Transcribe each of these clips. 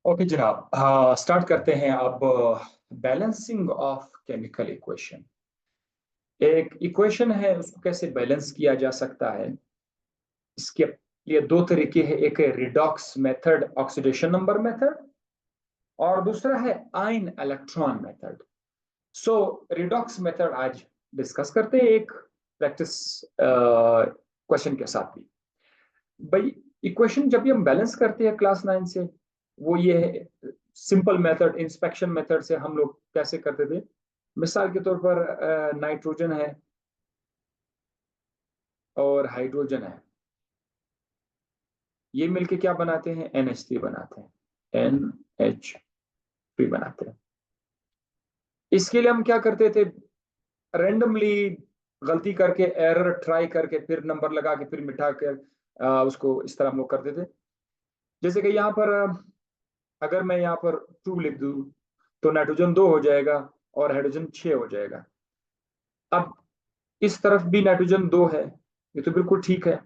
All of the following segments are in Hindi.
ओके जनाब, स्टार्ट करते हैं अब। Balancing of chemical equation. एक इक्वेशन है, उसको कैसे बैलेंस किया जा सकता है। इसके लिए दो तरीके हैं, एक है redox method, oxidation number method, और दूसरा है आयन इलेक्ट्रॉन मेथड। सो रिडॉक्स मेथड आज डिस्कस करते हैं एक प्रैक्टिस क्वेश्चन के साथ भी। भाई, इक्वेशन जब भी हम बैलेंस करते हैं क्लास 9 से, वो ये है सिंपल मेथड, इंस्पेक्शन मेथड से हम लोग कैसे करते थे। मिसाल के तौर पर नाइट्रोजन है और हाइड्रोजन है, ये मिलके क्या बनाते हैं, NH3 बनाते हैं, NH3 बनाते हैं। इसके लिए हम क्या करते थे, रेंडमली गलती करके, एरर ट्राई करके, फिर नंबर लगा के, फिर मिटा के उसको इस तरह हम लोग करते थे। जैसे कि यहाँ पर अगर मैं यहाँ पर 2 लिख दूं तो नाइट्रोजन 2 हो जाएगा और हाइड्रोजन 6 हो जाएगा। अब इस तरफ भी नाइट्रोजन 2 है, ये तो बिल्कुल ठीक है,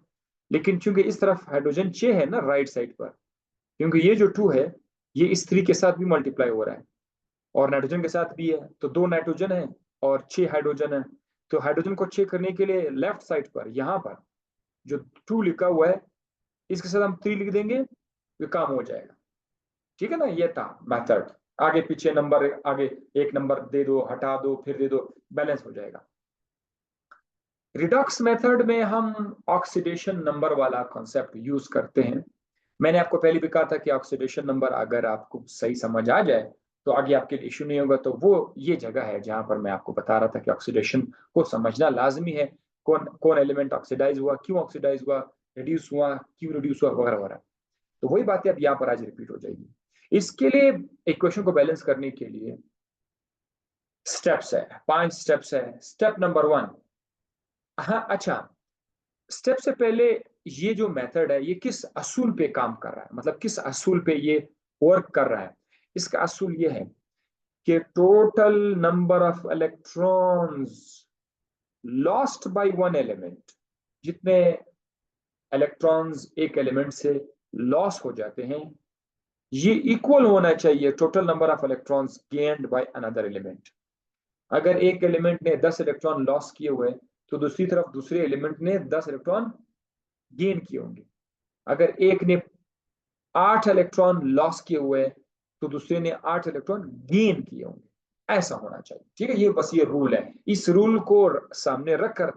लेकिन चूंकि इस तरफ हाइड्रोजन 6 है ना राइट साइड पर, क्योंकि ये जो 2 है ये इस 3 के साथ भी मल्टीप्लाई हो रहा है और नाइट्रोजन के साथ भी है, तो 2 नाइट्रोजन है और 6 हाइड्रोजन है। तो हाइड्रोजन को चेक करने के लिए लेफ्ट साइड पर यहाँ पर जो 2 लिखा हुआ है, इसके साथ हम 3 लिख देंगे, ये काम हो जाएगा। ठीक है ना, ये था मेथड। आगे पीछे नंबर, आगे एक नंबर दे दो, हटा दो, फिर दे दो, बैलेंस हो जाएगा। रिडॉक्स मेथड में हम ऑक्सीडेशन नंबर वाला कॉन्सेप्ट यूज करते हैं। मैंने आपको पहले भी कहा था कि ऑक्सीडेशन नंबर अगर आपको सही समझ आ जाए तो आगे आपके लिए इश्यू नहीं होगा। तो वो ये जगह है जहां पर मैं आपको बता रहा था कि ऑक्सीडेशन को समझना लाजमी है। कौन कौन एलिमेंट ऑक्सीडाइज हुआ, क्यों ऑक्सीडाइज हुआ, रिड्यूस हुआ, क्यों रिड्यूस हुआ, वगैरह वगैरह। तो वही बातें अब यहाँ पर आज रिपीट हो जाएगी। इसके लिए इक्वेशन को बैलेंस करने के लिए स्टेप्स है, 5 स्टेप्स है। स्टेप नंबर 1, हाँ अच्छा, स्टेप से पहले ये जो मेथड है ये किस असूल पे काम कर रहा है, मतलब किस असूल पे ये वर्क कर रहा है। इसका असूल ये है कि total number of electrons lost by one element, जितने इलेक्ट्रॉन्स एक एलिमेंट से लॉस हो जाते हैं, ये इक्वल होना चाहिए total number of electrons gained by another element. अगर एक एलिमेंट ने 10 इलेक्ट्रॉन लॉस किए हुए तो दूसरी तरफ दूसरे एलिमेंट ने 10 इलेक्ट्रॉन गेन किए होंगे। अगर एक ने 8 इलेक्ट्रॉन लॉस किए हुए तो दूसरे ने 8 इलेक्ट्रॉन गेन किए होंगे। ऐसा होना चाहिए। ठीक है, ये बस ये रूल है। इस रूल को सामने रखकर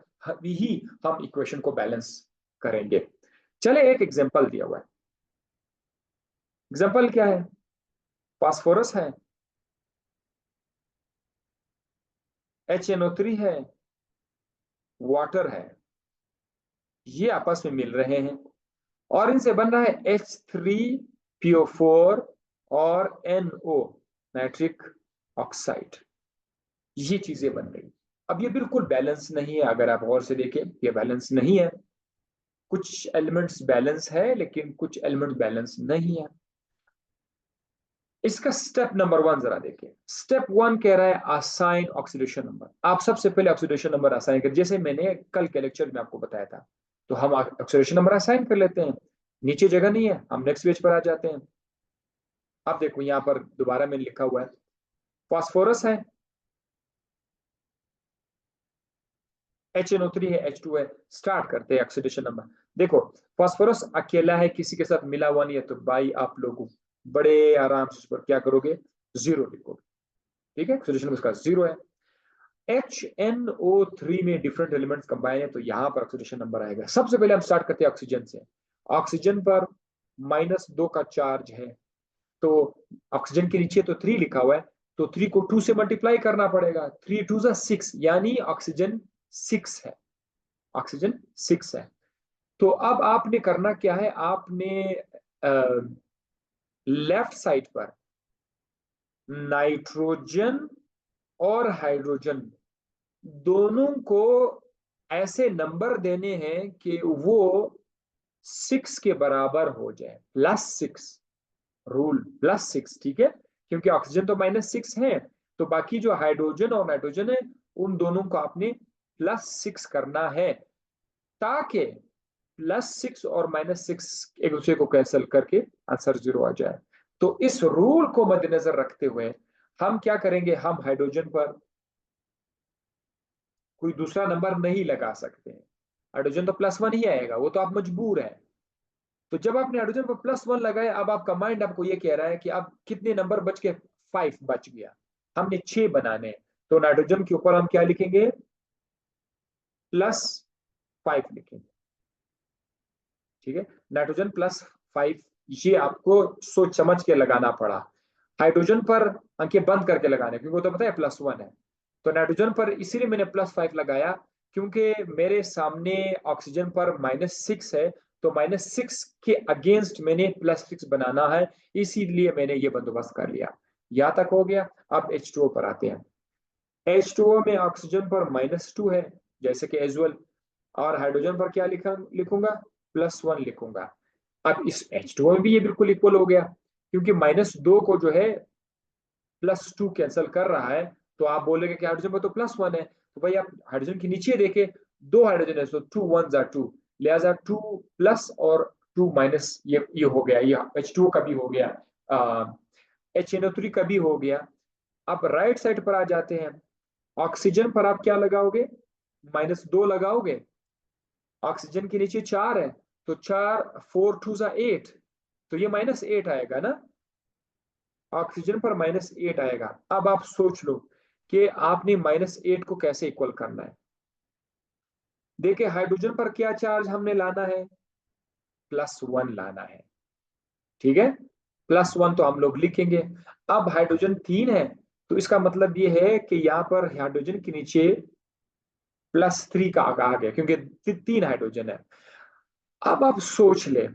ही हम इक्वेशन को बैलेंस करेंगे। चले, एक एग्जांपल दिया हुआ है। एग्जांपल क्या है, फास्फोरस है, HNO3 है, वाटर है, ये आपस में मिल रहे हैं और इनसे बन रहा है H3PO4 और NO, नाइट्रिक ऑक्साइड। ये चीजें बन रही। अब ये बिल्कुल बैलेंस नहीं है, अगर आप गौर से देखें ये बैलेंस नहीं है। कुछ एलिमेंट्स बैलेंस है लेकिन कुछ एलिमेंट्स बैलेंस नहीं है। इसका स्टेप नंबर 1 जरा देखें। स्टेप 1 कह रहा है असाइन ऑक्सीडेशन नंबर। आप सबसे पहले ऑक्सीडेशन नंबर असाइन कर, जैसे मैंने कल के लेक्चर में आपको बताया था। तो हम ऑक्सीडेशन नंबर असाइन कर लेते हैं। नीचे जगह नहीं है, हम नेक्स्ट पेज पर आ जाते हैं। अब देखो यहां पर दोबारा मैंने लिखा हुआ है, फास्फोरस है, HNO3 है, H2 है। स्टार्ट करते हैं ऑक्सीडेशन नंबर। देखो, फास्फोरस अकेला है, किसी के साथ मिला हुआ नहीं है, तो भाई आप लोग बड़े आराम से उस पर क्या करोगे, 0 लिखोगे। ठीक है, ऑक्सीडेशन उसका 0 है। HNO3 में डिफरेंट एलिमेंट्स कंबाइन है, तो यहां पर ऑक्सीडेशन नंबर आएगा। सबसे पहले हम स्टार्ट करते हैं ऑक्सीजन से। ऑक्सीजन पर -2 का चार्ज है, तो ऑक्सीजन के नीचे तो 3 लिखा हुआ है, तो 3 को 2 से मल्टीप्लाई करना पड़ेगा। 3 2 6, यानी ऑक्सीजन 6 है। ऑक्सीजन 6 है। तो अब आपने करना क्या है, आपने लेफ्ट साइड पर नाइट्रोजन और हाइड्रोजन दोनों को ऐसे नंबर देने हैं कि वो 6 के बराबर हो जाए, +6। रूल +6, ठीक है, क्योंकि ऑक्सीजन तो -6 है, तो बाकी जो हाइड्रोजन और नाइट्रोजन है उन दोनों को आपने +6 करना है, ताकि +6 और -6 एक दूसरे को कैंसिल करके आंसर 0 आ जाए। तो इस रूल को मद्देनजर रखते हुए हम क्या करेंगे, हम हाइड्रोजन पर कोई दूसरा नंबर नहीं लगा सकते। हाइड्रोजन तो +1 ही आएगा, वो तो आप मजबूर है। तो जब आपने हाइड्रोजन पर +1 लगाए, अब आपका माइंड आपको ये कह रहा है कि अब कितने नंबर बच के, 5 बच गया, हमने 6 बनाने। तो नाइट्रोजन के ऊपर हम क्या लिखेंगे, +5 लिखेंगे। ठीक है, नाइट्रोजन +5, ये आपको सोच समझ के लगाना पड़ा। हाइड्रोजन पर अंकें बंद करके लगाने, क्योंकि वो तो पता है +1 है। तो नाइट्रोजन पर इसीलिए मैंने +5 लगाया, क्योंकि मेरे सामने ऑक्सीजन पर -6 है, तो -6 के अगेंस्ट मैंने +6 बनाना है, इसीलिए मैंने ये बंदोबस्त कर लिया। यहां तक हो गया। अब H2O पर आते हैं। H2O में ऑक्सीजन पर -2 है, जैसे कि एजुअल, और हाइड्रोजन पर क्या लिखूंगा, +1 लिखूंगा। अब इस H2O में भी ये बिल्कुल इक्वल हो गया, क्योंकि -2 को जो है +2 कैंसिल कर रहा है। तो आप बोलेंगे कि हाइड्रोजन पर तो +1 है, तो भाई आप हाइड्रोजन के नीचे देखे, 2 हाइड्रोजन है, तो 2 1 2, लिहाजा 2 प्लस और 2 माइनस, ये हो गया, ये H2O का भी हो गया, HNO3 का भी हो गया। अब राइट साइड पर आ जाते हैं। ऑक्सीजन पर आप क्या लगाओगे, -2 लगाओगे। ऑक्सीजन के नीचे 4 है, तो 4 4 2 8, तो ये -8 आएगा ना। ऑक्सीजन पर -8 आएगा। अब आप सोच लो कि आपने -8 को कैसे इक्वल करना है। देखिए, हाइड्रोजन पर क्या चार्ज हमने लाना है, +1 लाना है। ठीक है, +1 तो हम लोग लिखेंगे। अब हाइड्रोजन 3 है, तो इसका मतलब ये है कि यहाँ पर हाइड्रोजन के नीचे +3 का आ गया, क्योंकि 3 हाइड्रोजन है। अब आप सोच ले,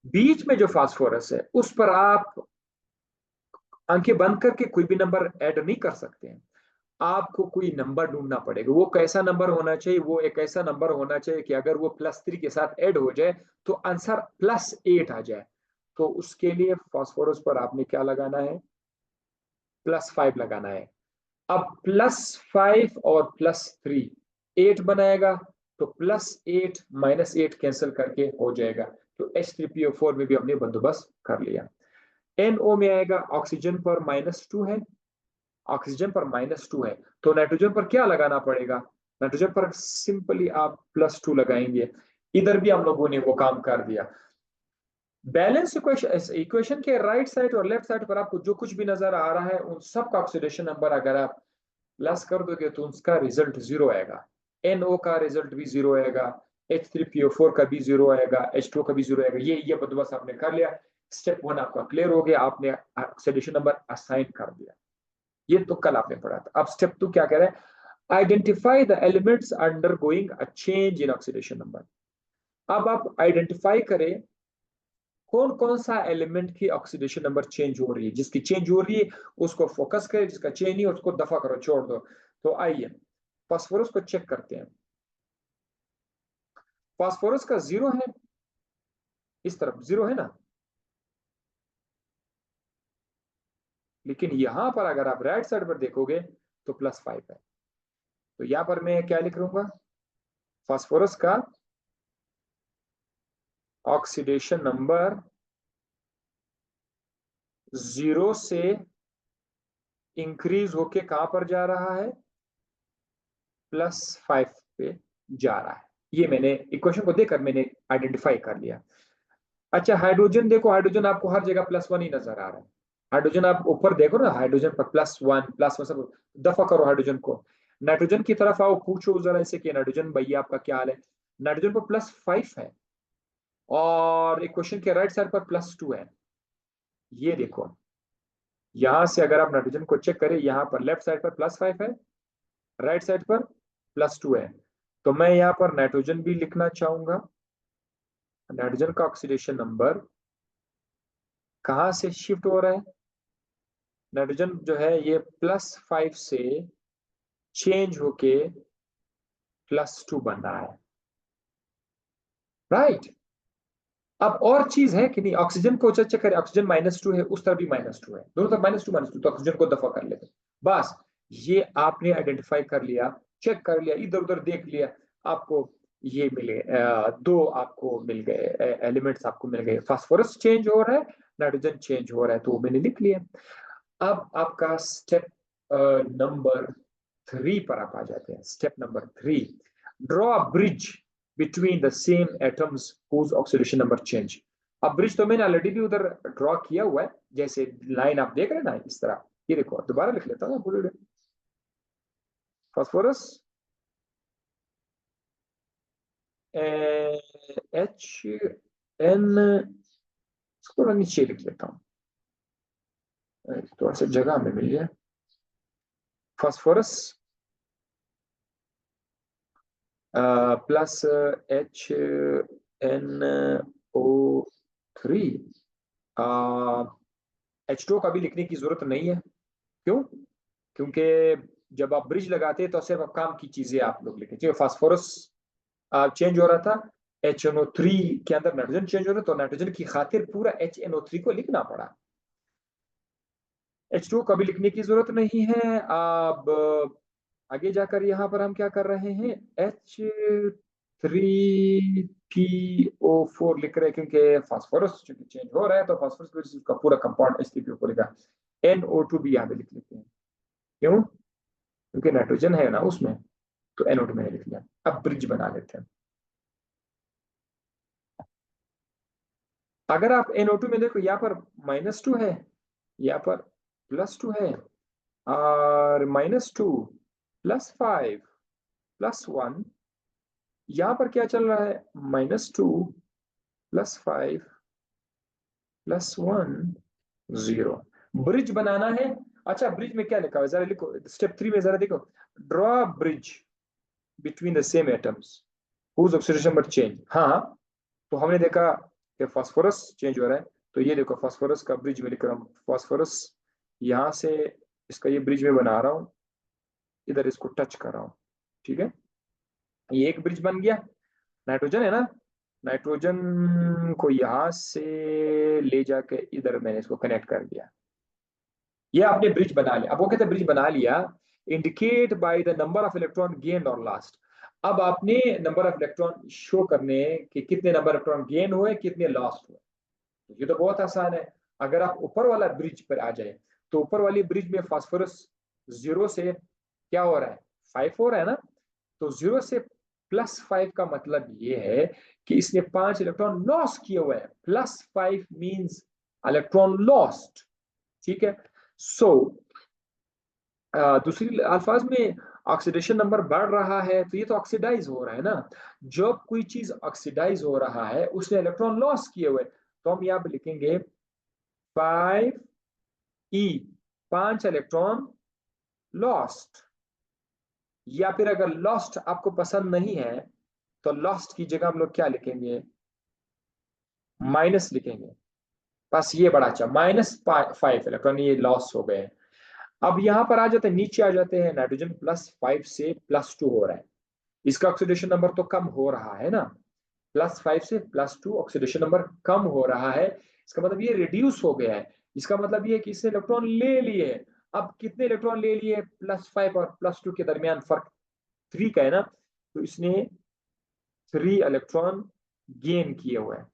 बीच में जो फास्फोरस है उस पर आप आंखें बंद करके कोई भी नंबर ऐड नहीं कर सकते हैं। आपको कोई नंबर ढूंढना पड़ेगा। वो कैसा नंबर होना चाहिए, वो एक ऐसा नंबर होना चाहिए कि अगर वो +3 के साथ ऐड हो जाए तो आंसर +8 आ जाए। तो उसके लिए फास्फोरस पर आपने क्या लगाना है, +5 लगाना है। अब +5 और +3 8 बनाएगा, तो +8 -8 कैंसिल करके हो जाएगा। तो H3PO4 में भी हमने बंदोबस्त कर लिया। NO में आएगा, ऑक्सीजन पर -2 है, ऑक्सीजन पर -2 है, तो नाइट्रोजन पर क्या लगाना पड़ेगा, नाइट्रोजन पर सिंपली आप +2 लगाएंगे। इधर भी हम लोगों ने वो काम कर दिया। बैलेंस इक्वेशन के राइट साइड और लेफ्ट साइड पर आपको जो कुछ भी नजर आ रहा है, उन सब का ऑक्सीडेशन नंबर अगर आप प्लस कर दोगे तो उसका रिजल्ट 0 आएगा। NO का रिजल्ट भी 0 आएगा, H3PO4 का भी 0 आएगा, H2O का भी 0 आएगा। ये बंदोबस्त आपने कर लिया। स्टेप 1 आपका क्लियर हो गया, आपने ऑक्सीडेशन नंबर असाइन कर दिया। ये तो कल आपने पढ़ा था। अब स्टेप 2 क्या कह रहा है, identify the elements undergoing a change in oxidation number. अब आप आइडेंटिफाई करें कौन कौन सा एलिमेंट की ऑक्सीडेशन नंबर चेंज हो रही है। जिसकी चेंज हो रही है उसको फोकस करें, जिसका चेंज नहीं उसको दफा करो, छोड़ दो। तो आइए फास्फोरस को चेक करते हैं। फास्फोरस का 0 है, इस तरफ 0 है ना, लेकिन यहां पर अगर आप राइट साइड पर देखोगे तो +5 है। तो यहां पर मैं क्या लिख लूंगा, फास्फोरस का ऑक्सीडेशन नंबर 0 से इंक्रीज होके कहां पर जा रहा है, +5 पे जा रहा है। ये मैंने इक्वेशन को देखकर मैंने आइडेंटिफाई कर लिया। अच्छा, हाइड्रोजन देखो, हाइड्रोजन आपको हर जगह +1 ही नजर आ रहा है। हाइड्रोजन आप ऊपर देखो ना, हाइड्रोजन पर +1 सब दफा करो हाइड्रोजन को। नाइट्रोजन की तरफ आओ, पूछो जरा इसे कि नाइट्रोजन भैया आपका क्या हाल है। नाइट्रोजन पर +5 है, और इक्वेशन के राइट साइड पर +2 है। ये देखो, यहां से अगर आप नाइट्रोजन को चेक करें, यहां पर लेफ्ट साइड पर +5 है, राइट साइड पर +2 है। तो मैं यहाँ पर नाइट्रोजन भी लिखना चाहूंगा। नाइट्रोजन का ऑक्सीडेशन नंबर कहां से शिफ्ट हो रहा है, नाइट्रोजन जो है ये +5 से चेंज होके +2 बन रहा है, राइट। अब और चीज है कि नहीं, ऑक्सीजन को चेक करें, ऑक्सीजन -2 है, उस तरफ भी -2 है, दोनों तरफ -2 तो ऑक्सीजन को दफा कर लेते। बस ये आपने आइडेंटिफाई कर लिया, चेक कर लिया, इधर उधर देख लिया, आपको ये मिले, दो आपको मिल गए एलिमेंट्स, आपको मिल गए। फास्फोरस चेंज हो रहा है, नाइट्रोजन चेंज हो रहा है, तो वो मैंने लिख लिया। अब आपका स्टेप नंबर 3 पर आप आ जाते हैं। Step number 3, draw a bridge between the same atoms whose oxidation number change. अब ब्रिज तो मैंने ऑलरेडी भी उधर ड्रॉ किया हुआ है, जैसे लाइन आप देख रहे हैं ना इस तरह। ये देखो, दोबारा लिख लेता हूँ। फास्फोरस एच एन, थोड़ा नीचे लिख लेता हूँ, थोड़ा सा जगह में मिल जाए। Phosphorus plus H N O 3। H2O का भी लिखने की जरूरत नहीं है। क्यों? क्योंकि जब आप ब्रिज लगाते हैं तो सिर्फ आप काम की चीजें आप लोग लिखें। ठीक है, फास्फोरस चेंज हो रहा था, HNO3 के अंदर नाइट्रोजन चेंज हो रहा था, तो नाइट्रोजन की खातिर पूरा HNO3 को लिखना पड़ा। H2O कभी लिखने की जरूरत नहीं है। अब आगे जाकर यहाँ पर हम क्या कर रहे हैं, H3PO4 लिख रहे हैं, क्योंकि फास्फोरस चूंकि चेंज हो रहा है तो फास्फोरस की वजह से उसका पूरा कंपाउंड H3PO4 लिखा। NO2 भी यहाँ पे लिख लेते हैं। क्यों? क्योंकि नाइट्रोजन है ना उसमें, तो NO2 मैंने लिख लिया। अब ब्रिज बना लेते हैं। अगर आप NO2 में देखो, यहाँ पर -2 है, यहाँ पर +2 है, और -2 +5 +1, यहाँ पर क्या चल रहा है, -2 +5 +1 0। ब्रिज बनाना है। अच्छा, ब्रिज में क्या लिखा हुआ है जरा लिखो, स्टेप 3 में जरा देखो। Draw bridge between the same atoms whose oxidation number change. हाँ, तो हमने देखा कि फास्फोरस चेंज हो रहा है, तो ये देखो फास्फोरस का ब्रिज में लिख रहा हूँ। फास्फोरस यहाँ से इसका ये ब्रिज में बना रहा हूँ, इधर इसको टच कर रहा हूँ। ठीक है, ये एक ब्रिज बन गया। नाइट्रोजन है ना, नाइट्रोजन को यहां से ले जाके इधर मैंने इसको कनेक्ट कर दिया। ये आपने ब्रिज बना लिया। अब वो कहते हैं ब्रिज बना लिया, indicate by the number of electron gain और लास्ट। अब आपने नंबर ऑफ इलेक्ट्रॉन शो करने कि कितने नंबर इलेक्ट्रॉन गेन हुए, कितने लॉस्ट हुए। तो ये तो बहुत आसान है। अगर आप ऊपर वाला ब्रिज पर आ जाए, तो ऊपर वाली ब्रिज में फास्फोरस 0 से क्या हो रहा है, 5 हो रहा है ना। तो 0 से +5 का मतलब ये है कि इसने 5 इलेक्ट्रॉन लॉस किए हुए हैं। +5 मींस इलेक्ट्रॉन लॉस्ट। ठीक है। सो दूसरी अल्फाज में ऑक्सीडेशन नंबर बढ़ रहा है, तो ये तो ऑक्सीडाइज हो रहा है ना। जब कोई चीज ऑक्सीडाइज हो रहा है, उसने इलेक्ट्रॉन लॉस किए हुए, तो हम यहाँ पे लिखेंगे 5e, 5 इलेक्ट्रॉन लॉस्ट। या फिर अगर लॉस्ट आपको पसंद नहीं है, तो लॉस्ट की जगह हम लोग क्या लिखेंगे, माइनस लिखेंगे। बस ये बड़ा अच्छा, -5 इलेक्ट्रॉन ये लॉस हो गए। अब यहां पर आ जाते हैं, नीचे आ जाते हैं। नाइट्रोजन +5 से +2 हो रहा है, इसका ऑक्सीडेशन नंबर तो कम हो रहा है ना। +5 से +2 ऑक्सीडेशन नंबर कम हो रहा है, इसका मतलब ये रिड्यूस हो गया है। इसका मतलब ये कि इसने इलेक्ट्रॉन ले लिए। अब कितने इलेक्ट्रॉन ले लिए, +5 और +2 के दरमियान फर्क 3 का है ना, तो इसने 3 इलेक्ट्रॉन गेन किए हुए हैं।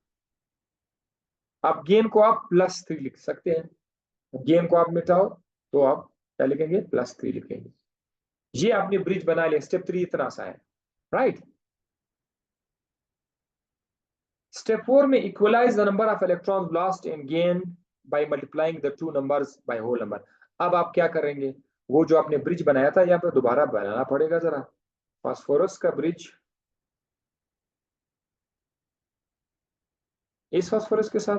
अब गेन को आप +3 लिख सकते हैं। गेन को आप मिटाओ तो आप क्या लिखेंगे, +3 लिखेंगे। ये आपने ब्रिज बना लिया। स्टेप 3 इतना सा है, राइट। स्टेप 4 में equalise the number of electron lost and gain by multiplying the two numbers by whole number. अब आप क्या करेंगे, वो जो आपने ब्रिज बनाया था यहाँ पे दोबारा बनाना पड़ेगा जरा। फास्फोरस का ब्रिज इस फास्फोरस के साथ,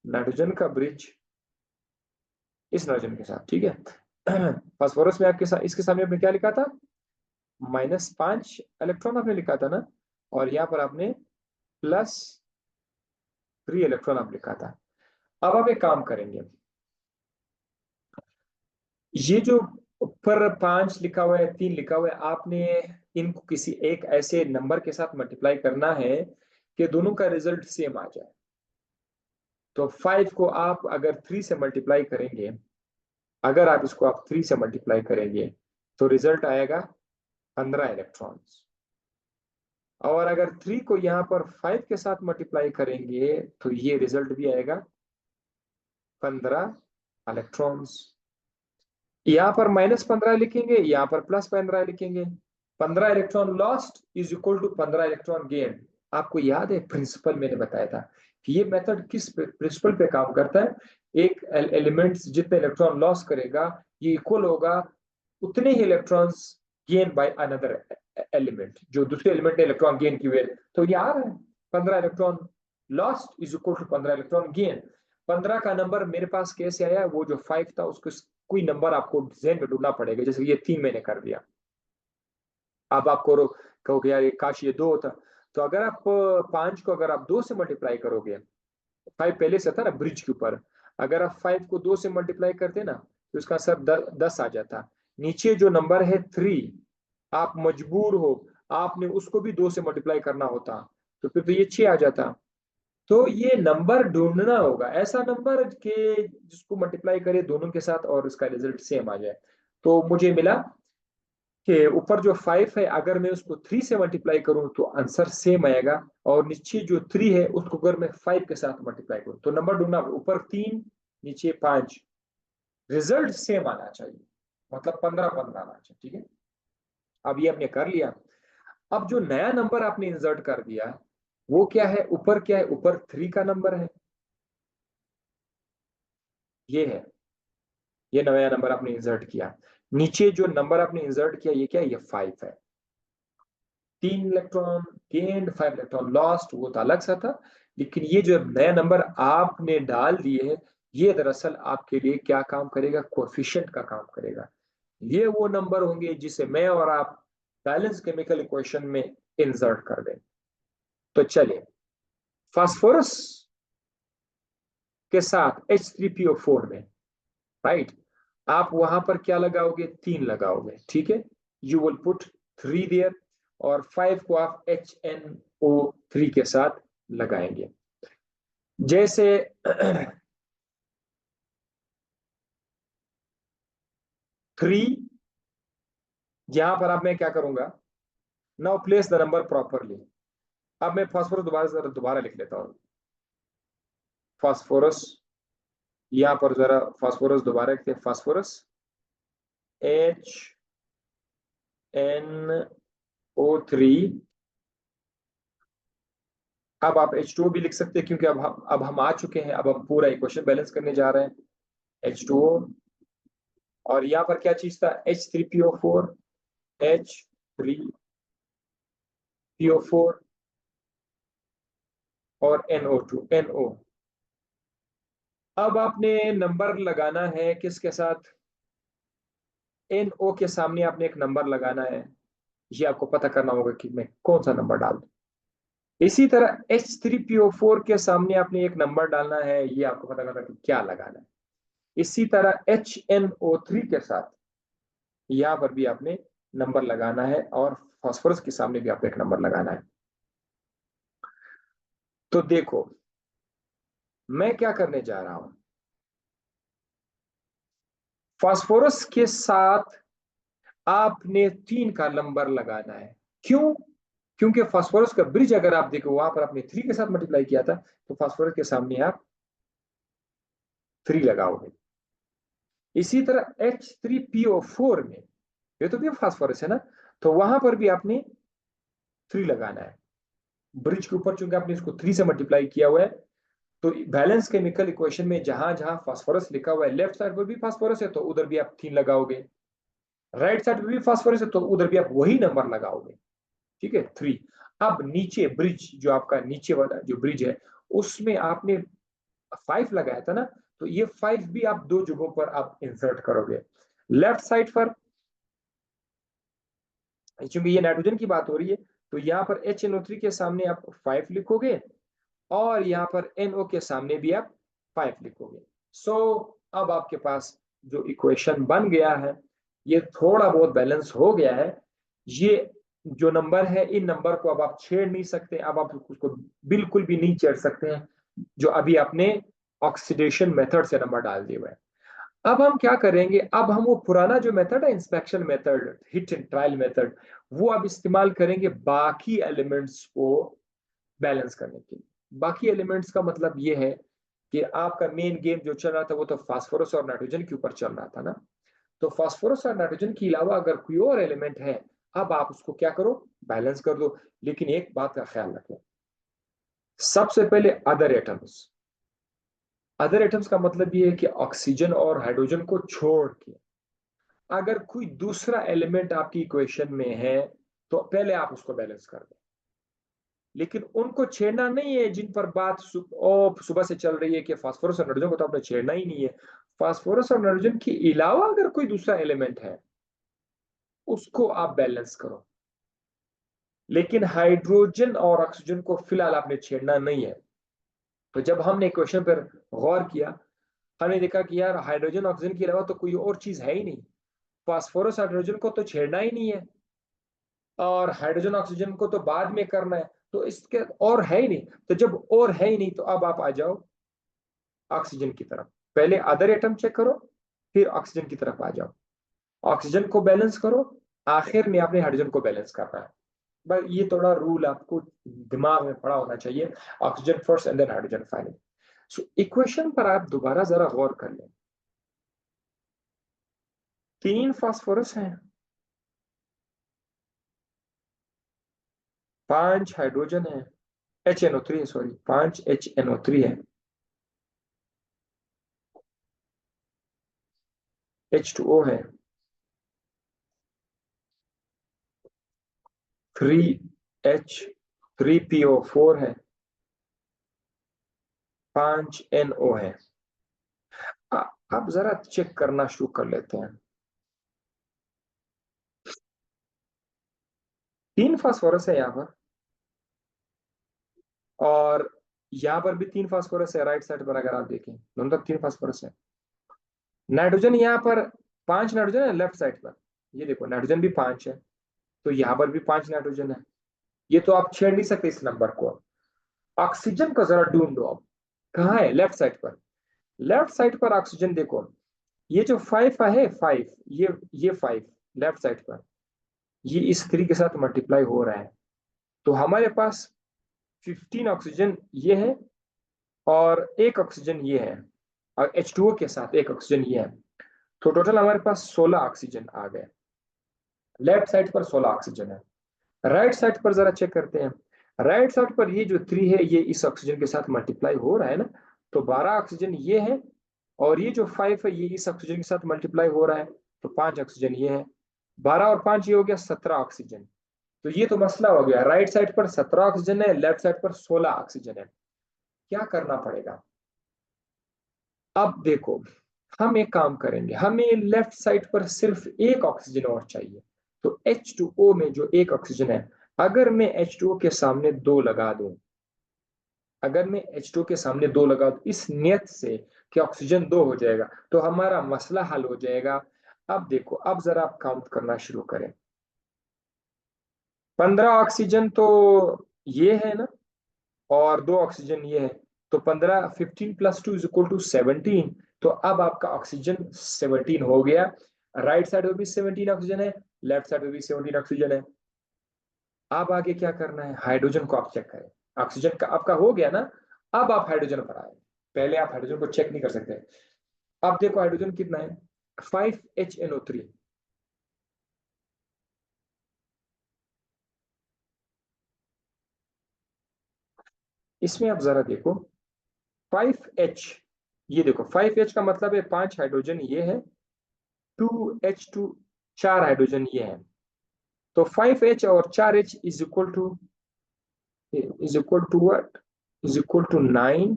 नाइट्रोजन का ब्रिज इस नाइट्रोजन के साथ। ठीक है। फास्फोरस में आपके साथ इसके सामने आपने क्या लिखा था, -5 इलेक्ट्रॉन आपने लिखा था ना, और यहाँ पर आपने +3 इलेक्ट्रॉन आप लिखा था। अब आप एक काम करेंगे, ये जो ऊपर 5 लिखा हुआ है, 3 लिखा हुआ है, आपने इनको किसी एक ऐसे नंबर के साथ मल्टीप्लाई करना है कि दोनों का रिजल्ट सेम आ जाए। तो 5 को आप अगर 3 से मल्टीप्लाई करेंगे, अगर आप इसको आप 3 से मल्टीप्लाई करेंगे, तो रिजल्ट आएगा 15 इलेक्ट्रॉन्स। और अगर 3 को यहाँ पर 5 के साथ मल्टीप्लाई करेंगे, तो ये रिजल्ट भी आएगा 15 इलेक्ट्रॉन्स। यहाँ पर -15 लिखेंगे, यहाँ पर +15 लिखेंगे। 15 electron lost is equal to 15 electron gain. आपको याद है प्रिंसिपल मैंने बताया था कि ये मेथड किस प्रिंसिपल पे काम करता है। एक एलिमेंट्स जितने इलेक्ट्रॉन लॉस करेगा ये इक्वल होगा उतने ही electrons gain by another element, जो दूसरे एलिमेंट ने इलेक्ट्रॉन गेन की हुए। तो ये आ रहा है 15 electron lost is equal to 15 electron gain. 15 का नंबर मेरे पास कैसे आया, वो जो 5 था उसको कोई नंबर आपको जहन में ढूंढना पड़ेगा। जैसे ये 3 मैंने कर दिया, अब आप कहोगे यार काश ये 2 होता। तो अगर आप 5 को अगर आप 2 से मल्टीप्लाई करोगे, 5 पहले से था ना ब्रिज के ऊपर, अगर आप 5 को 2 से मल्टीप्लाई करते ना तो इसका आंसर 10 आ जाता। नीचे जो नंबर है 3, आप मजबूर हो आपने उसको भी 2 से मल्टीप्लाई करना होता, तो फिर तो ये 6 आ जाता। तो ये नंबर ढूंढना होगा, ऐसा नंबर के जिसको मल्टीप्लाई करे दोनों के साथ और उसका रिजल्ट सेम आ जाए। तो मुझे मिला कि ऊपर जो 5 है अगर मैं उसको 3 से मल्टीप्लाई करूं तो आंसर सेम आएगा, और नीचे जो 3 है उसको अगर मैं 5 के साथ मल्टीप्लाई करूं तो नंबर ढूंढना, ऊपर 3 नीचे 5, रिजल्ट सेम आना चाहिए, मतलब 15-15 आना चाहिए। ठीक है, अब ये आपने कर लिया। अब जो नया नंबर आपने इंसर्ट कर दिया वो क्या है, ऊपर क्या है, ऊपर 3 का नंबर है, ये है, ये नया नंबर आपने इंसर्ट किया। नीचे जो नंबर आपने इंसर्ट किया ये क्या है, ये 5 है। 3 इलेक्ट्रॉन गेन्ड 5 इलेक्ट्रॉन लॉस्ट, वो तो अलग सा था। लेकिन ये जो नया नंबर आपने डाल दिए है ये दरअसल आपके लिए क्या काम करेगा, कोएफिशिएंट का काम करेगा। ये वो नंबर होंगे जिसे मैं और आप बैलेंस केमिकल इक्वेशन में इंसर्ट कर दें। तो चलिए, फास्फोरस के साथ H3PO4 में, राइट, आप वहां पर क्या लगाओगे, 3 लगाओगे। ठीक है, यू विल पुट 3 देयर, और 5 को आप HNO3 के साथ लगाएंगे। जैसे 3, यहां पर अब मैं क्या करूंगा, now place the number properly. अब मैं फास्फोरस दोबारा लिख लेता हूं। फास्फोरस, यहां पर जरा फास्फोरस दोबारा लिखते हैं, फास्फोरस HNO3। अब आप H2O भी लिख सकते हैं क्योंकि अब हम आ चुके हैं, अब हम पूरा इक्वेशन बैलेंस करने जा रहे हैं। H2O, और यहाँ पर क्या चीज था, H3PO4, H3PO4 और NO2 NO। अब आपने नंबर लगाना है किसके साथ, NO के सामने आपने एक नंबर लगाना है। ये आपको पता करना होगा कि मैं कौन सा नंबर डाल दूं। इसी तरह H3PO4 के सामने आपने एक नंबर डालना है, ये आपको पता करना कि क्या लगाना है। इसी तरह HNO3 के साथ यहां पर भी आपने नंबर लगाना है, और फास्फोरस के सामने भी आपको एक नंबर लगाना है। तो देखो मैं क्या करने जा रहा हूं, फास्फोरस के साथ आपने 3 का नंबर लगाना है। क्यों, क्योंकि फास्फोरस का ब्रिज अगर आप देखो वहां पर आपने 3 के साथ मल्टीप्लाई किया था, तो फास्फोरस के सामने आप 3 लगाओगे। इसी तरह H3PO4 में, ये तो भी फास्फोरस है ना, तो वहां पर भी आपने 3 लगाना है। ब्रिज के ऊपर चूंकि आपने इसको 3 से मल्टीप्लाई किया हुआ है, तो बैलेंस केमिकल इक्वेशन में जहां जहां फास्फोरस लिखा हुआ है लेफ्ट साइड पर भी फास्फोरस है तो उधर भी आप 3 लगाओगे, राइट साइड पर भी फास्फोरस है तो उधर भी आप वही नंबर लगाओगे। ठीक है, 3। अब नीचे ब्रिज, जो आपका नीचे वाला जो ब्रिज है उसमें आपने 5 लगाया था ना, तो ये 5 भी आप 2 जगहों पर आप इंसर्ट करोगे। लेफ्ट साइड पर, क्योंकि ये नाइट्रोजन की बात हो रही है, तो यहाँ पर HNO3 के सामने आप 5 लिखोगे, और यहाँ पर NO के सामने भी आप 5 लिखोगे। सो अब आपके पास जो इक्वेशन बन गया है ये थोड़ा बहुत बैलेंस हो गया है। ये जो नंबर है इन नंबर को अब आप छेड़ नहीं सकते, अब आप उसको बिल्कुल भी नहीं छेड़ सकते हैं जो अभी आपने ऑक्सीडेशन मेथड से नंबर डाल दिए हुए हैं। अब हम क्या करेंगे, अब हम वो पुराना जो मेथड है inspection method, hit and trial method, वो अब इस्तेमाल करेंगे बाकी एलिमेंट्स को बैलेंस करने के लिए। बाकी एलिमेंट्स का मतलब ये है कि आपका मेन गेम जो चल रहा था वो तो फास्फोरस और नाइट्रोजन के ऊपर चल रहा था ना। तो फास्फोरस और नाइट्रोजन के अलावा अगर कोई और एलिमेंट है, अब आप उसको क्या करो, बैलेंस कर दो। लेकिन एक बात का ख्याल रखें, सबसे पहले अदर एटम्स का मतलब ये है कि ऑक्सीजन और हाइड्रोजन को छोड़ के अगर कोई दूसरा एलिमेंट आपकी इक्वेशन में है तो पहले आप उसको बैलेंस कर दें। लेकिन उनको छेड़ना नहीं है जिन पर बात सुबह से चल रही है कि फास्फोरस और नाइट्रोजन को तो आपने छेड़ना ही नहीं है। फास्फोरस और नाइट्रोजन के अलावा अगर कोई दूसरा एलिमेंट है उसको आप बैलेंस करो। लेकिन हाइड्रोजन और ऑक्सीजन को फिलहाल आपने छेड़ना नहीं है। तो जब हमने क्वेश्चन पर गौर किया, हमने देखा कि यार हाइड्रोजन ऑक्सीजन के अलावा तो कोई और चीज है ही नहीं। फास्फोरस हाइड्रोजन को तो छेड़ना ही नहीं है और हाइड्रोजन ऑक्सीजन को तो बाद में करना है। तो इसके और है ही नहीं। तो जब और है ही नहीं तो अब आप आ जाओ ऑक्सीजन की तरफ। पहले अदर एटम चेक करो, फिर ऑक्सीजन की तरफ आ जाओ। ऑक्सीजन को बैलेंस करो, आखिर में आपने हाइड्रोजन को बैलेंस करना है। बस ये थोड़ा रूल आपको दिमाग में पड़ा होना चाहिए। Oxygen first and then hydrogen final. So equation पर आप दोबारा जरा गौर कर लें। 3 फास्फोरस हैं, 5 हाइड्रोजन है, HNO3 है, सॉरी 5 HNO3 है, H2O है, 3H3PO4 है, 5 NO है। अब जरा चेक करना शुरू कर लेते हैं। 3 फास्फोरस है यहाँ पर और यहाँ पर भी 3 फास्फोरस है। राइट साइड पर अगर आप देखें दोनों तरफ 3 फास्फोरस है। नाइट्रोजन यहाँ पर 5 नाइट्रोजन है लेफ्ट साइड पर। ये देखो नाइट्रोजन भी 5 है, तो यहाँ पर भी 5 नाइट्रोजन है। ये तो आप छेड़ नहीं सकते इस नंबर को। ऑक्सीजन का जरा ढूंढो अब, कहाँ है? लेफ्ट साइड पर। लेफ्ट साइड पर ऑक्सीजन देखो, ये जो 5 है 5, ये 5 लेफ्ट साइड पर, ये इस 3 के साथ मल्टीप्लाई हो रहा है। तो हमारे पास 15 ऑक्सीजन ये है और एक ऑक्सीजन ये है, और H2O के साथ एक ऑक्सीजन ये है। तो टोटल हमारे पास 16 ऑक्सीजन आ गए। लेफ्ट साइड पर 16 ऑक्सीजन है। राइट साइड पर जरा चेक करते हैं। राइट साइड पर ये जो 3 है ये इस ऑक्सीजन के साथ मल्टीप्लाई हो रहा है ना। तो 12 ऑक्सीजन ये है और ये जो 5 है ये इस ऑक्सीजन के साथ मल्टीप्लाई हो रहा है। तो 5 ऑक्सीजन ये है, 12 और 5 ये हो गया 17 ऑक्सीजन। तो ये तो मसला हो गया, राइट साइड पर 17 ऑक्सीजन है, लेफ्ट साइड पर 16 ऑक्सीजन है। क्या करना पड़ेगा? अब देखो, हम एक काम करेंगे, हमें लेफ्ट साइड पर सिर्फ एक ऑक्सीजन और चाहिए। तो H2O में जो एक ऑक्सीजन है, अगर मैं H2O के सामने 2 लगा दूं, अगर मैं H2O के सामने 2 लगा दूं इस नियत से कि ऑक्सीजन 2 हो जाएगा, तो हमारा मसला हल हो जाएगा। अब देखो, अब जरा आप काउंट करना शुरू करें। 15 ऑक्सीजन तो ये है ना, और 2 ऑक्सीजन ये है। तो 15, 15 प्लस 2 इज इक्वल टू 17। तो अब आपका ऑक्सीजन 17 हो गया। राइट साइड में भी 17 ऑक्सीजन है, लेफ्ट साइड में भी 17 ऑक्सीजन है। अब आगे क्या करना है? हाइड्रोजन को आप चेक करें। ऑक्सीजन का आपका हो गया ना। अब आप हाइड्रोजन पर आए। पहले आप हाइड्रोजन को चेक नहीं कर सकते। अब देखो हाइड्रोजन कितना है, 5HNO3। इसमें आप जरा देखो 5H, ये देखो 5H का मतलब है 5 हाइड्रोजन ये है, 2H2, 4 हाइड्रोजन ये है। तो 5H और 4H is equal to what? Is equal to 9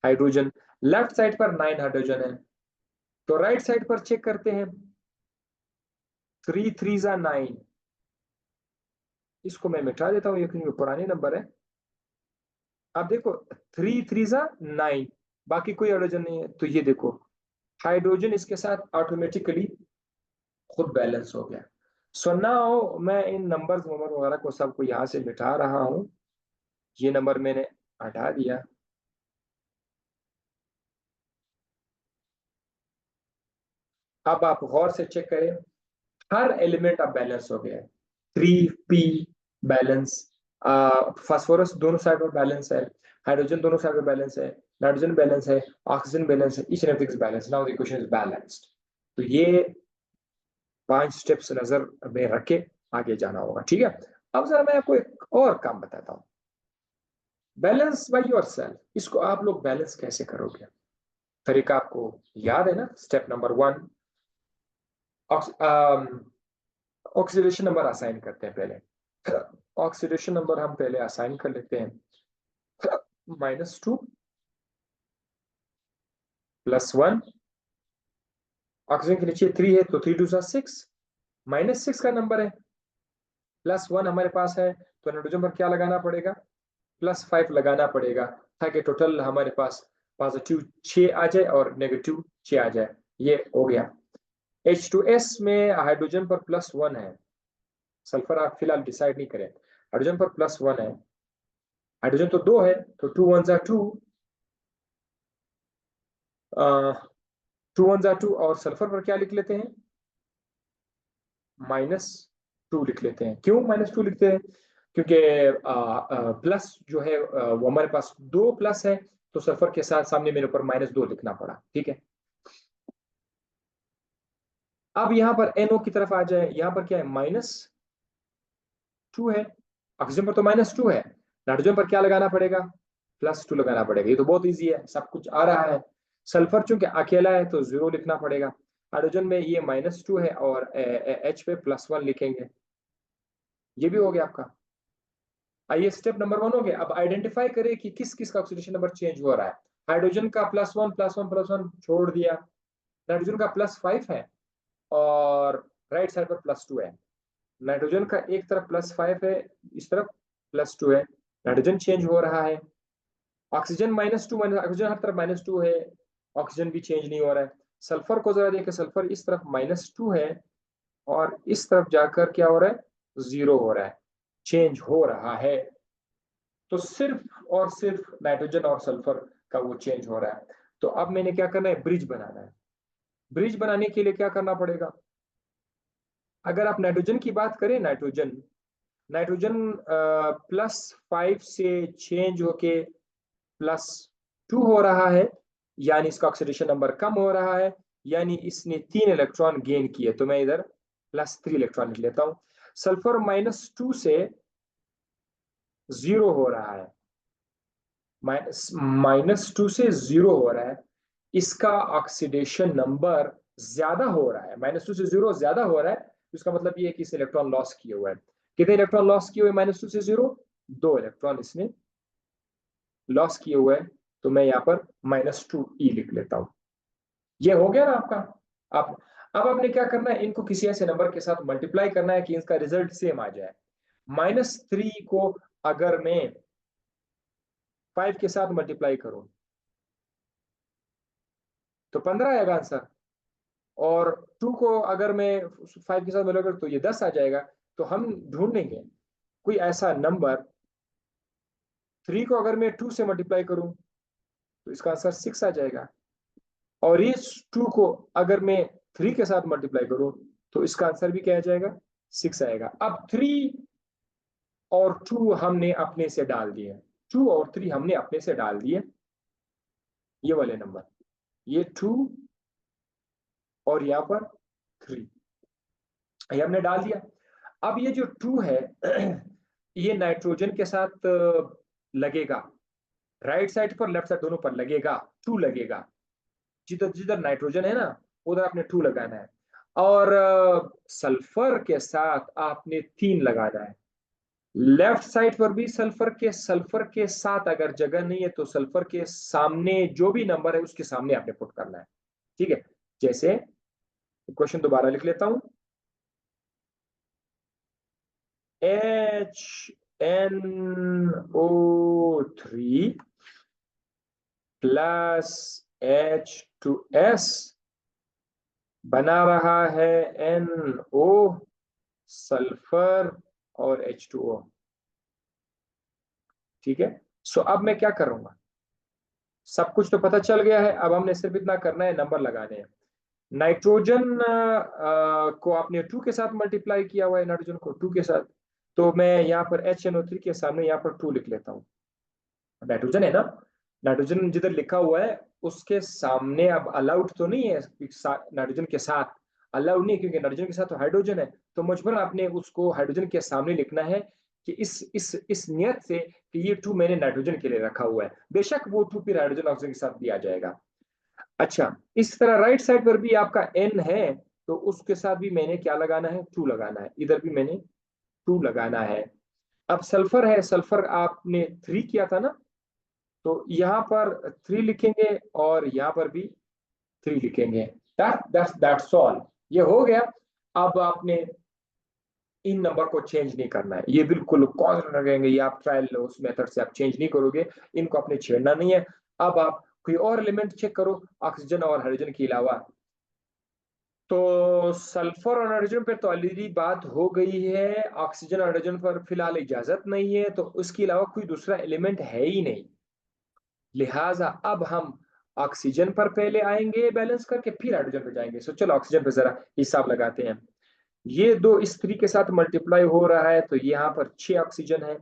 hydrogen. Left side पर 9 हाइड्रोजन है। तो राइट साइड पर चेक करते हैं। 3 3 जा 9। इसको मैं मिटा देता हूँ, ये क्योंकि पुराने नंबर है। अब देखो 3 3 जा 9, बाकी कोई हाइड्रोजन नहीं है। तो ये देखो हाइड्रोजन इसके साथ ऑटोमेटिकली खुद बैलेंस हो गया। सो नाउ मैं इन नंबर्स नंबर वगैरह को सबको यहाँ से मिटा रहा हूँ। ये नंबर मैंने हटा दिया। अब आप गौर से चेक करें, हर एलिमेंट अब बैलेंस हो गया है। 3p बैलेंस, फास्फोरस दोनों साइड पर बैलेंस है, हाइड्रोजन दोनों साइड पर बैलेंस है, नाइट्रोजन बैलेंस है, ऑक्सीजन बैलेंस है, each and everything is balance, now the equation is balanced. तो ये 5 स्टेप्स नजर में रख के आगे जाना होगा, ठीक है। अब जरा मैं आपको एक और काम बताता हूँ, बैलेंस बाय योरसेल्फ। इसको आप लोग बैलेंस कैसे करोगे? तरीका आपको याद है ना? Step number 1, oxidation number assign करते हैं पहले। ऑक्सीडेशन नंबर हम पहले असाइन कर लेते हैं, -2 +1। ऑक्सीजन के नीचे 3 है तो 3 2 6, -6 का नंबर है, +1 हमारे पास है तो नाइट्रोजन पर क्या लगाना पड़ेगा? +5 लगाना पड़ेगा, ताकि टोटल हमारे पास पॉजिटिव 6 आ जाए और नेगेटिव 6 आ जाए। ये हो गया। H2S में हाइड्रोजन पर +1 है, सल्फर आप फिलहाल डिसाइड नहीं करें। हाइड्रोजन पर +1 है, हाइड्रोजन तो 2 है तो 2 1 2, 2 1 2, और सल्फर पर क्या लिख लेते हैं? -2 लिख लेते हैं। क्यों -2 लिखते हैं? क्योंकि प्लस जो है वो हमारे पास 2 प्लस है, तो सल्फर के साथ सामने मेरे ऊपर -2 लिखना पड़ा, ठीक है। अब यहां पर NO की तरफ आ जाए, यहां पर क्या है? -2 है, ऑक्सीजन पर तो -2 है, नाइट्रोजन पर क्या लगाना पड़ेगा? +2 लगाना पड़ेगा। ये तो बहुत इजी है, सब कुछ आ रहा है। सल्फर चूंकि अकेला है तो 0 लिखना पड़ेगा। हाइड्रोजन में ये -2 है और H पे +1 लिखेंगे। ये भी हो गया आपका। आइए स्टेप नंबर 1 हो गया। अब आइडेंटिफाई करें कि किस किस का ऑक्सीडेशन नंबर चेंज हो रहा है। हाइड्रोजन का +1 +1 +1 छोड़ दिया, नाइट्रोजन का +5 है और राइट साइड पर +2 है। नाइट्रोजन का एक तरफ +5 है, इस तरफ +2 है, नाइट्रोजन चेंज हो रहा है। ऑक्सीजन -2, ऑक्सीजन हर तरफ -2 है, ऑक्सीजन भी चेंज नहीं हो रहा है। सल्फर को जरा देखिए, सल्फर इस तरफ -2 है और इस तरफ जाकर क्या हो रहा है? 0 हो रहा है, चेंज हो रहा है। तो सिर्फ और सिर्फ नाइट्रोजन और सल्फर का वो चेंज हो रहा है। तो अब मैंने क्या करना है? ब्रिज बनाना है। ब्रिज बनाने के लिए क्या करना पड़ेगा? अगर आप नाइट्रोजन की बात करें, नाइट्रोजन नाइट्रोजन +5 से चेंज होके +2 हो रहा है, यानी इसका ऑक्सीडेशन नंबर कम हो रहा है, यानी इसने 3 इलेक्ट्रॉन गेन किए। तो मैं इधर +3 इलेक्ट्रॉन लिख लेता हूं। सल्फर -2 से 0 हो रहा है, -2 से 0 हो रहा है, इसका ऑक्सीडेशन नंबर ज्यादा हो रहा है। -2 से 0 ज्यादा हो रहा है, तो इसका मतलब ये है कि इस इलेक्ट्रॉन लॉस किए हुए है। कितने इलेक्ट्रॉन लॉस किए हुए? -2 से 0, 2 इलेक्ट्रॉन इसने लॉस किए हुए हैं। तो मैं यहाँ पर -2e लिख लेता हूं। ये हो गया ना आपका। आप अब आपने क्या करना है? इनको किसी ऐसे नंबर के साथ मल्टीप्लाई करना है कि इसका रिजल्ट सेम आ जाए। -3 को अगर मैं 5 के साथ मल्टीप्लाई करूं तो 15 आएगा आंसर, और 2 को अगर मैं 5 के साथ मल्टीप्लाई करूं तो ये 10 आ जाएगा। तो हम ढूंढेंगे कोई ऐसा नंबर, 3 को अगर मैं 2 से मल्टीप्लाई करूं तो इसका आंसर 6 आ जाएगा, और इस 2 को अगर मैं 3 के साथ मल्टीप्लाई करूं तो इसका आंसर भी क्या आ जाएगा? 6 आएगा। अब 3 और 2 हमने अपने से डाल दिए, 2 और 3 हमने अपने से डाल दिए, ये वाले नंबर, ये 2 और यहाँ पर 3, ये हमने डाल दिया। अब ये जो 2 है ये नाइट्रोजन के साथ लगेगा, राइट साइड पर लेफ्ट साइड दोनों पर लगेगा, 2 लगेगा। जिधर जिधर नाइट्रोजन है ना, उधर आपने 2 लगाना है, और सल्फर के साथ आपने 3 लगाना है। लेफ्ट साइड पर भी सल्फर के साथ अगर जगह नहीं है तो सल्फर के सामने जो भी नंबर है उसके सामने आपने पुट करना है, ठीक है। जैसे क्वेश्चन दोबारा लिख लेता हूं, HNO3 प्लस H2S बना रहा है NO, सल्फर और H2O, ठीक है। सो अब मैं क्या करूंगा? सब कुछ तो पता चल गया है, अब हमने सिर्फ इतना करना है, नंबर लगाने हैं। नाइट्रोजन को आपने 2 के साथ मल्टीप्लाई किया हुआ है, नाइट्रोजन को 2 के साथ, तो मैं यहाँ पर HNO3 के सामने यहाँ पर 2 लिख लेता हूँ। नाइट्रोजन है ना, नाइट्रोजन जिधर लिखा हुआ है उसके सामने अब अलाउड तो नहीं है नाइट्रोजन के साथ, अलाउड नहीं, क्योंकि नाइट्रोजन के साथ तो हाइड्रोजन है, तो मजबूरन आपने उसको हाइड्रोजन के सामने लिखना है कि इस नियत से कि ये 2 मैंने नाइट्रोजन के लिए रखा हुआ है। बेशक वो 2 फिर हाइड्रोजन ऑक्सीजन के साथ भी आ जाएगा। अच्छा, इस तरह राइट साइड पर भी आपका n है, तो उसके साथ भी मैंने क्या लगाना है, 2 लगाना है, इधर भी मैंने 2 लगाना है। अब सल्फर है, सल्फर आपने 3 किया था ना, तो यहां पर 3 लिखेंगे और यहां पर भी 3 लिखेंगे। दैट्स ऑल, ये हो गया। अब आपने इन नंबर को चेंज नहीं करना है, ये बिल्कुल कांस्टेंट रहेंगे, ये आप ट्रायल उस मेथड से आप चेंज नहीं करोगे, इनको आपने छेड़ना नहीं है। अब आप कोई और एलिमेंट चेक करो ऑक्सीजन और हाइड्रोजन के अलावा। तो सल्फर और नाइट्रोजन पर तो ऑलरेडी बात हो गई है, ऑक्सीजन और हाइड्रोजन पर फिलहाल इजाजत नहीं है, तो उसके अलावा कोई दूसरा एलिमेंट है ही नहीं। लिहाजा अब हम ऑक्सीजन पर पहले आएंगे बैलेंस करके, फिर हाइड्रोजन पर जाएंगे। सो चलो ऑक्सीजन पर जरा हिसाब लगाते हैं। ये 2 इस 3 के साथ मल्टीप्लाई हो रहा है, तो यहाँ पर 6 ऑक्सीजन है।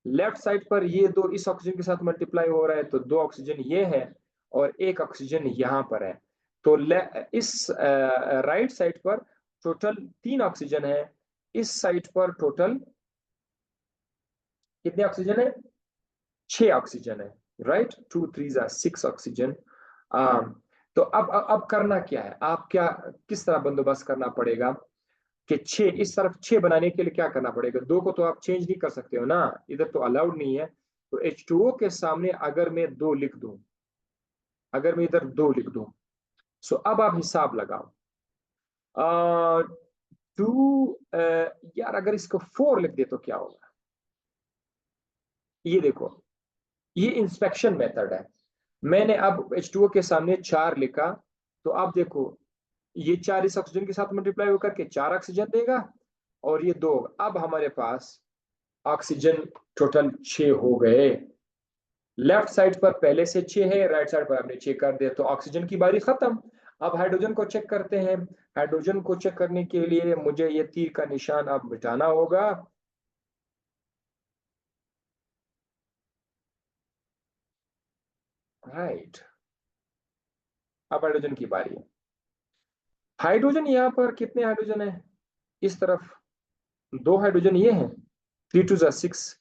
लेफ्ट साइड पर ये 2 इस ऑक्सीजन के साथ मल्टीप्लाई हो रहा है, तो 2 ऑक्सीजन ये है और 1 ऑक्सीजन यहाँ पर है। तो इस राइट साइड पर टोटल 3 ऑक्सीजन है, इस साइड पर टोटल कितने ऑक्सीजन है, 6 ऑक्सीजन है। Right, 2 3 6 oxygen. तो अब करना क्या है, आप क्या किस तरह बंदोबस्त करना पड़ेगा कि 6 इस तरफ 6 बनाने के लिए क्या करना पड़ेगा, 2 को तो आप चेंज नहीं कर सकते हो ना, इधर तो अलाउड नहीं है। तो H2O के सामने अगर मैं 2 लिख दूं, अगर मैं इधर 2 लिख दूं, सो अब आप हिसाब लगाओ। 2 यार अगर इसको 4 लिख दे तो क्या होगा, ये देखो, ये इंस्पेक्शन मेथड है। मैंने अब H2O के सामने 4 लिखा, तो आप देखो ये 4 इस ऑक्सीजन के साथ मल्टीप्लाई होकर के 4 ऑक्सीजन देगा, और ये 2, अब हमारे पास ऑक्सीजन टोटल 6 हो गए। लेफ्ट साइड पर पहले से 6 है, राइट साइड पर आपने 6 कर दिया, तो ऑक्सीजन की बारी खत्म। अब हाइड्रोजन को चेक करते हैं। हाइड्रोजन को चेक करने के लिए मुझे ये तीर का निशान अब मिटाना होगा। राइट, अब हाइड्रोजन की बारी है। हाइड्रोजन यहाँ पर कितने हाइड्रोजन है, इस तरफ 2 हाइड्रोजन ये हैं, 3 2 6,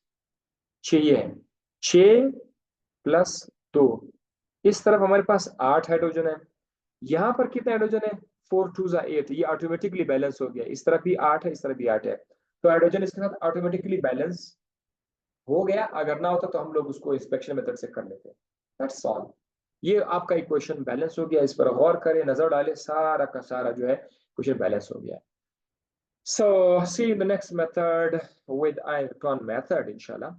6 ये है, 6 प्लस 2, इस तरफ हमारे पास 8 हाइड्रोजन है। यहाँ पर कितने हाइड्रोजन है, 4 2 8, ये ऑटोमेटिकली बैलेंस हो गया, इस तरफ भी 8 है, इस तरफ भी 8 है, तो हाइड्रोजन इसके साथ ऑटोमेटिकली बैलेंस हो गया। अगर ना होता तो हम लोग उसको इंस्पेक्शन मेथड से कर लेते। दैट्स ऑल, ये आपका इक्वेशन बैलेंस हो गया। इस पर गौर करें, नजर डालें, सारा का सारा जो है इक्वेशन बैलेंस हो गया। So see you in the next method with ion method, inshallah.